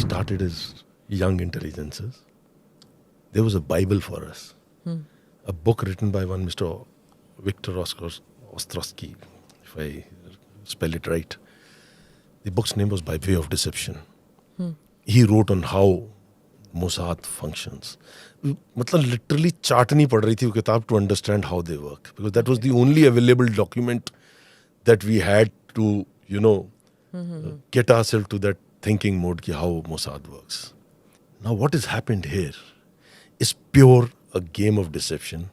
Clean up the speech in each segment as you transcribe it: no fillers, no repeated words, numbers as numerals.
started as young intelligences, there was a Bible for us. A book written by one Mr. Victor Ostrowski, if I spell it right. The book's name was By Way of Deception. He wrote on how Mossad functions. मतलब literally chart नहीं पढ़ रही थी वो किताब to understand how they work, because that was the only available document that we had to, get ourselves to that thinking mode ki how Mossad works. Now what has happened here is pure a game of deception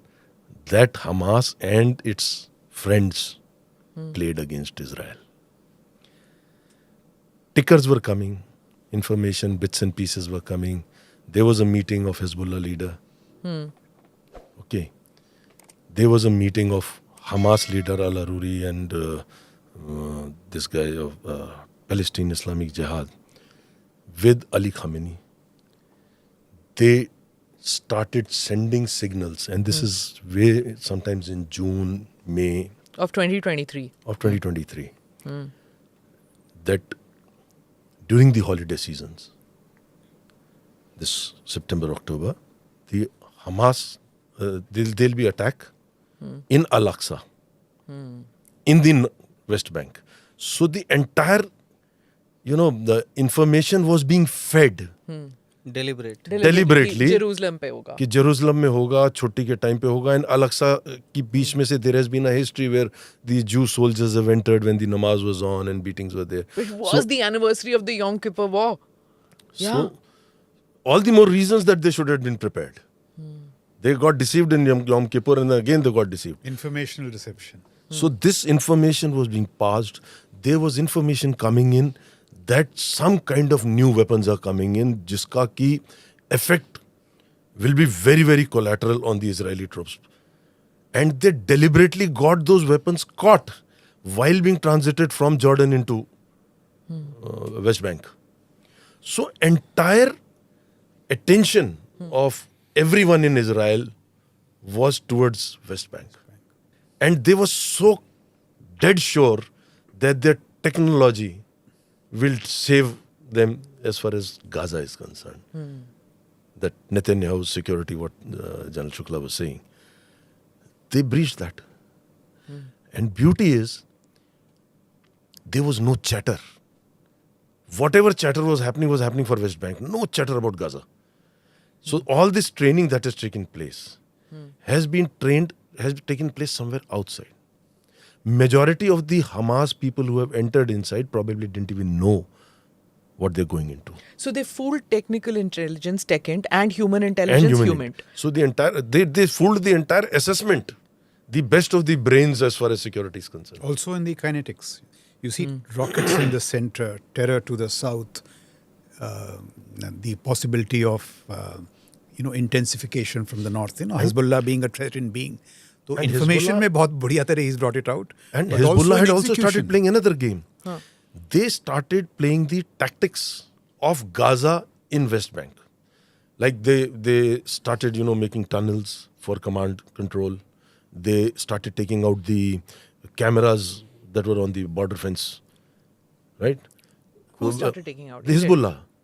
that Hamas and its friends played against Israel. Tickers were coming, information, bits and pieces were coming. There was a meeting of Hezbollah leader. Okay. There was a meeting of Hamas leader al-Aruri and this guy of Palestine Islamic Jihad with Ali Khamenei. They started sending signals, and this is way sometimes in June, May of 2023. That during the holiday seasons, this September, October, the Hamas, there'll be attack in Al-Aqsa, in the West Bank. So the entire, the information was being fed. Deliberately Jerusalem पे होगा कि Jerusalem में होगा, छुट्टी के time पे होगा. And Al-Aqsa की बीच में से there has been a history where the Jew soldiers have entered when the namaz was on and beatings were there. It was the anniversary of the Yom Kippur War. So all the more reasons that they should have been prepared. They got deceived in Yom Kippur and again they got deceived. Informational deception. So this information was being passed. There was information coming in that some kind of new weapons are coming in, jiska ki effect will be very, very collateral on the Israeli troops. And they deliberately got those weapons caught while being transited from Jordan into West Bank. So entire attention of everyone in Israel was towards West Bank. And they were so dead sure that their technology will save them as far as Gaza is concerned. That Netanyahu's security, what General Shukla was saying, they breached that. And beauty is, there was no chatter. Whatever chatter was happening for West Bank. No chatter about Gaza. So all this training that has taken place has taken place somewhere outside. Majority of the Hamas people who have entered inside probably didn't even know what they're going into. So they fooled technical intelligence, TechInt, and human intelligence, HUMINT. So the entire they fooled the entire assessment, the best of the brains as far as security is concerned. Also in the kinetics, you see rockets in the center, terror to the south, the possibility of intensification from the north. Hezbollah being a threatened being. So information में बहुत बढ़िया तरह he's brought it out. And Hezbollah had also started playing another game. They started playing the tactics of Gaza in West Bank. Like they started, making tunnels for command control. They started taking out the cameras that were on the border fence. Right? Who started taking out? The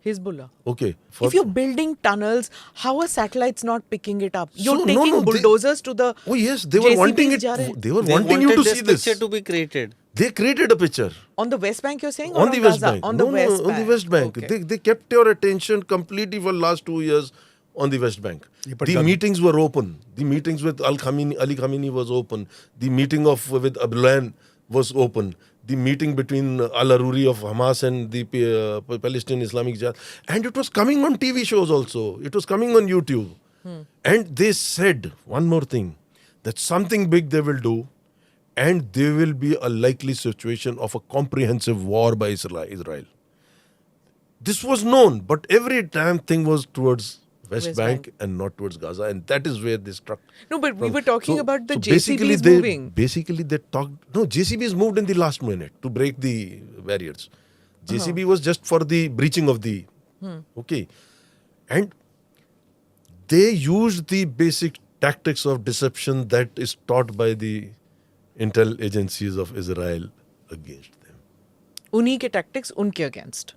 Hezbollah. Okay. If you're building tunnels, how are satellites not picking it up? You're taking bulldozers to the. Oh yes, they were wanting it. They were wanting you to see this picture to be created. They created a picture. On the West Bank, you're saying? On the West Bank. On the West Bank. On the West Bank. Okay. They kept your attention completely for the last 2 years on the West Bank. The meetings were open. The meetings with Ali Khamenei was open. The meeting with Abdullahian was open. The meeting between al-Aruri of Hamas and the Palestine Islamic Jihad. And it was coming on TV shows also. It was coming on YouTube. And they said one more thing, that something big they will do, and there will be a likely situation of a comprehensive war by Israel. This was known, but every time thing was towards West Bank and not towards Gaza, and that is where they struck. No, but we were talking about the JCBs moving. Basically, they talked. No, JCBs moved in the last minute to break the barriers. JCB was just for the breaching of the. Okay, and they used the basic tactics of deception that is taught by the intel agencies of Israel against them. Unhi ke tactics, unke against.